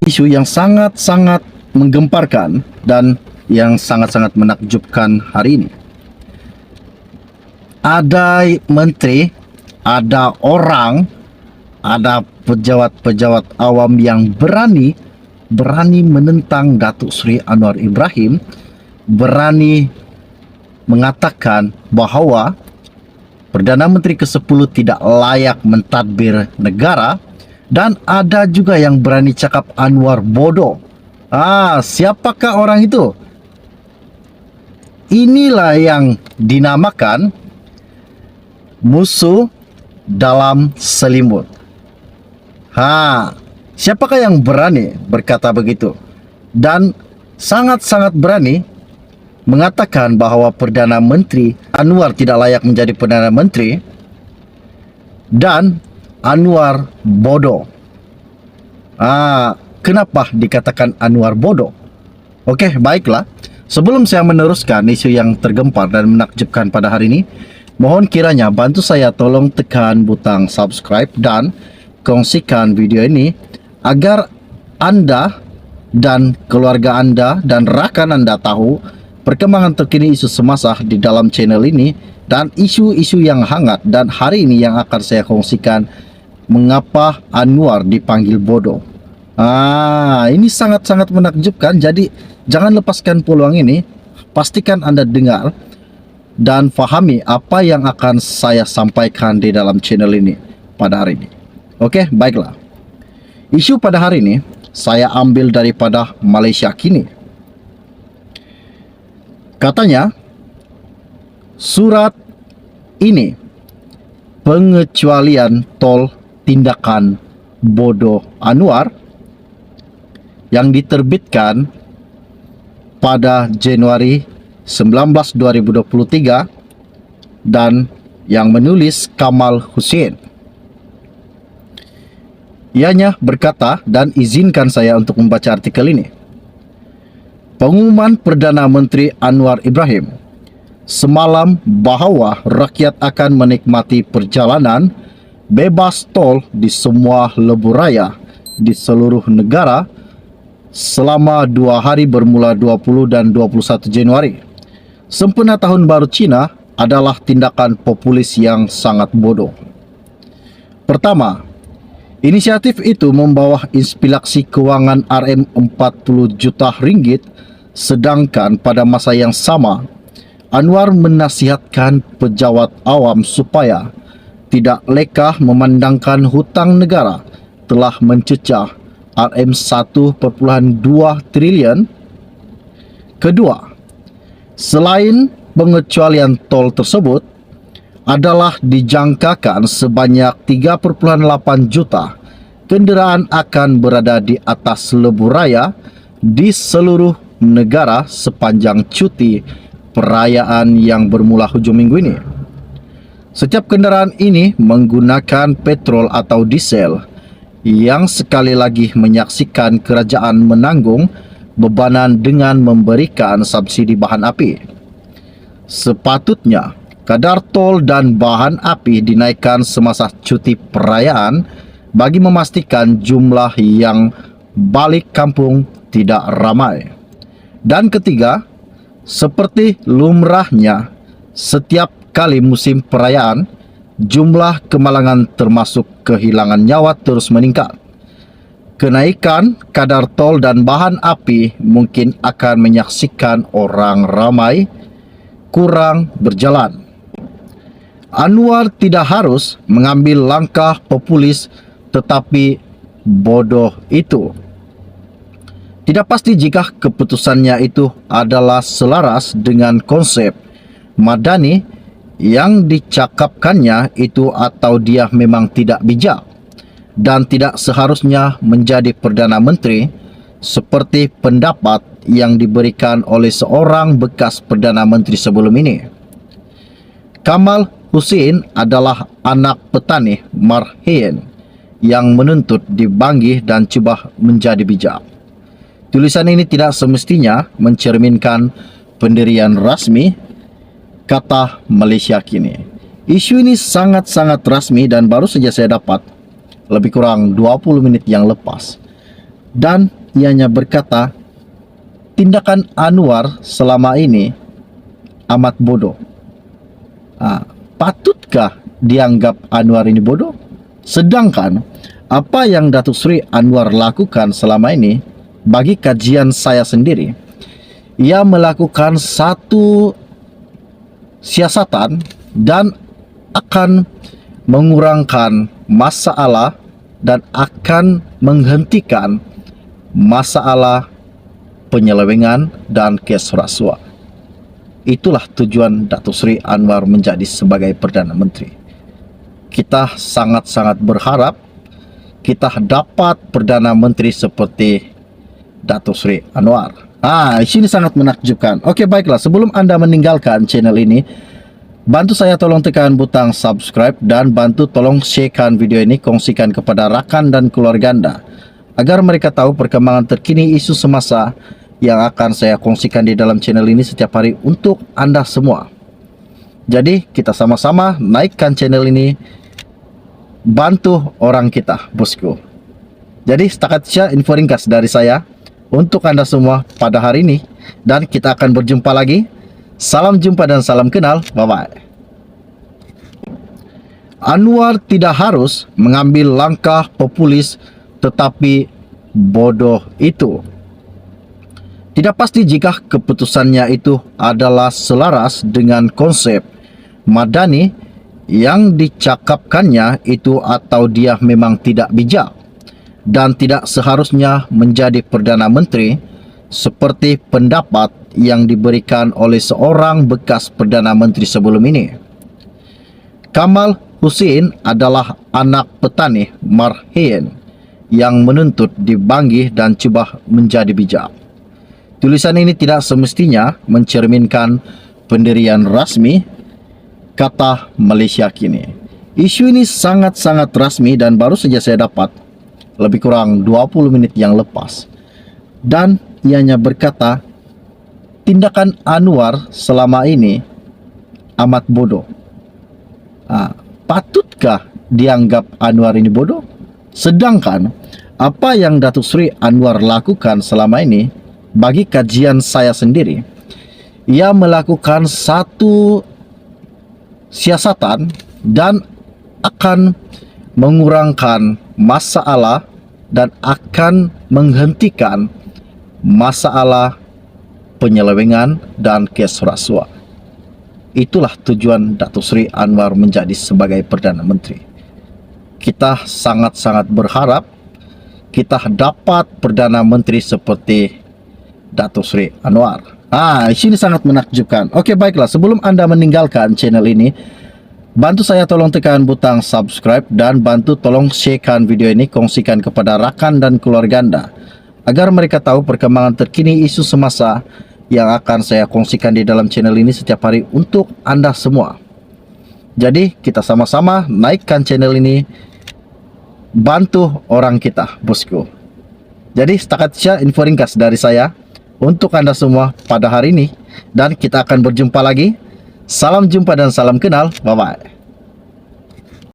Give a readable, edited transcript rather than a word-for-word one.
isu yang sangat-sangat menggemparkan dan yang sangat-sangat menakjubkan hari ini. Ada menteri, ada orang, ada pejabat-pejabat awam yang berani menentang Datuk Seri Anwar Ibrahim, berani mengatakan bahawa Perdana Menteri ke-10 tidak layak mentadbir negara, dan ada juga yang berani cakap Anwar bodoh. Siapakah orang itu? Inilah yang dinamakan musuh dalam selimut. Siapakah yang berani berkata begitu? Dan sangat-sangat berani mengatakan bahawa Perdana Menteri Anwar tidak layak menjadi Perdana Menteri dan Anwar bodoh. Kenapa dikatakan Anwar bodoh? Okey, baiklah. Sebelum saya meneruskan isu yang tergempar dan menakjubkan pada hari ini, mohon kiranya bantu saya tolong tekan butang subscribe dan kongsikan video ini agar anda dan keluarga anda dan rakan anda tahu perkembangan terkini isu semasa di dalam channel ini dan isu-isu yang hangat. Dan hari ini yang akan saya kongsikan, mengapa Anwar dipanggil bodoh. Ini sangat-sangat menakjubkan. Jadi jangan lepaskan peluang ini. Pastikan anda dengar dan fahami apa yang akan saya sampaikan di dalam channel ini pada hari ini. Okey, baiklah. Isu pada hari ini saya ambil daripada Malaysia Kini. Katanya, surat ini pengecualian tol tindakan bodoh Anwar yang diterbitkan pada Januari 19, 2023 dan yang menulis Kamal Hussein. Ianya berkata, dan izinkan saya untuk membaca artikel ini. Pengumuman Perdana Menteri Anwar Ibrahim semalam bahawa rakyat akan menikmati perjalanan bebas tol di semua lebuh raya di seluruh negara selama 2 hari bermula 20 dan 21 Januari. Sempena Tahun Baru Cina adalah tindakan populis yang sangat bodoh. Pertama, inisiatif itu membawa inspeksi kewangan RM40 juta ringgit, sedangkan pada masa yang sama Anwar menasihatkan pejabat awam supaya tidak lekah memandangkan hutang negara telah mencecah RM1.2 triliun. Kedua, selain pengecualian tol tersebut adalah dijangkakan sebanyak 3.8 juta kenderaan akan berada di atas lebuh raya di seluruh negara sepanjang cuti perayaan yang bermula hujung minggu ini. Setiap kenderaan ini menggunakan petrol atau diesel yang sekali lagi menyaksikan kerajaan menanggung bebanan dengan memberikan subsidi bahan api. Sepatutnya kadar tol dan bahan api dinaikkan semasa cuti perayaan bagi memastikan jumlah yang balik kampung tidak ramai. Dan ketiga, seperti lumrahnya setiap kali musim perayaan, jumlah kemalangan termasuk kehilangan nyawa terus meningkat. Kenaikan kadar tol dan bahan api mungkin akan menyaksikan orang ramai kurang berjalan. Anwar tidak harus mengambil langkah populis, tetapi bodoh itu. Tidak pasti jika keputusannya itu adalah selaras dengan konsep madani yang dicakapkannya itu, atau dia memang tidak bijak dan tidak seharusnya menjadi Perdana Menteri seperti pendapat yang diberikan oleh seorang bekas Perdana Menteri sebelum ini. Kamal Hussein adalah anak petani marhen yang menuntut dibanggih dan cuba menjadi bijak. Tulisan ini tidak semestinya mencerminkan pendirian rasmi, kata Malaysia Kini. Isu ini sangat-sangat rasmi dan baru saja saya dapat lebih kurang 20 menit yang lepas. Dan ianya berkata, tindakan Anwar selama ini amat bodoh. Patutkah dianggap Anwar ini bodoh? Sedangkan apa yang Datuk Seri Anwar lakukan selama ini, bagi kajian saya sendiri, ia melakukan satu siasatan dan akan mengurangkan masalah dan akan menghentikan masalah penyelewengan dan kes rasuah. Itulah tujuan Datuk Seri Anwar menjadi sebagai Perdana Menteri. Kita sangat-sangat berharap kita dapat Perdana Menteri seperti Datuk Seri Anwar. Ini sangat menakjubkan. Oke, baiklah, sebelum Anda meninggalkan channel ini, bantu saya tolong tekan butang subscribe dan bantu tolong sharekan video ini, kongsikan kepada rakan dan keluarga Anda agar mereka tahu perkembangan terkini isu semasa yang akan saya kongsikan di dalam channel ini setiap hari untuk Anda semua. Jadi kita sama-sama naikkan channel ini, bantu orang kita, bosku. Jadi setakat saja info ringkas dari saya untuk Anda semua pada hari ini, dan kita akan berjumpa lagi. Salam jumpa dan salam kenal. Bye-bye. Anwar tidak harus mengambil langkah populis, tetapi bodoh itu. Tidak pasti jika keputusannya itu adalah selaras dengan konsep madani yang dicakapkannya itu, atau dia memang tidak bijak dan tidak seharusnya menjadi Perdana Menteri seperti pendapat yang diberikan oleh seorang bekas Perdana Menteri sebelum ini. Kamal Hussein adalah anak petani marhen yang menuntut dibanggih dan cuba menjadi bijak. Tulisan ini tidak semestinya mencerminkan pendirian rasmi kata Malaysia kini. Isu ini sangat-sangat rasmi dan baru saja saya dapat lebih kurang 20 menit yang lepas. Dan ianya berkata, tindakan Anwar selama ini amat bodoh. Patutkah dianggap Anwar ini bodoh? Sedangkan apa yang Datuk Seri Anwar lakukan selama ini, bagi kajian saya sendiri, ia melakukan satu siasatan dan akan mengurangkan masalah dan akan menghentikan masalah penyelewengan dan kes rasuah. Itulah tujuan Datuk Seri Anwar menjadi sebagai Perdana Menteri. Kita sangat-sangat berharap kita dapat Perdana Menteri seperti Datuk Seri Anwar. Ini sangat menakjubkan. Oke, baiklah, sebelum Anda meninggalkan channel ini, bantu saya tolong tekan butang subscribe dan bantu tolong sharekan video ini, kongsikan kepada rakan dan keluarga Anda agar mereka tahu perkembangan terkini isu semasa yang akan saya kongsikan di dalam channel ini setiap hari untuk Anda semua. Jadi kita sama-sama naikkan channel ini, bantu orang kita, bosku. Jadi setakat saja info ringkas dari saya untuk Anda semua pada hari ini, dan kita akan berjumpa lagi. Salam jumpa dan salam kenal. Bye-bye.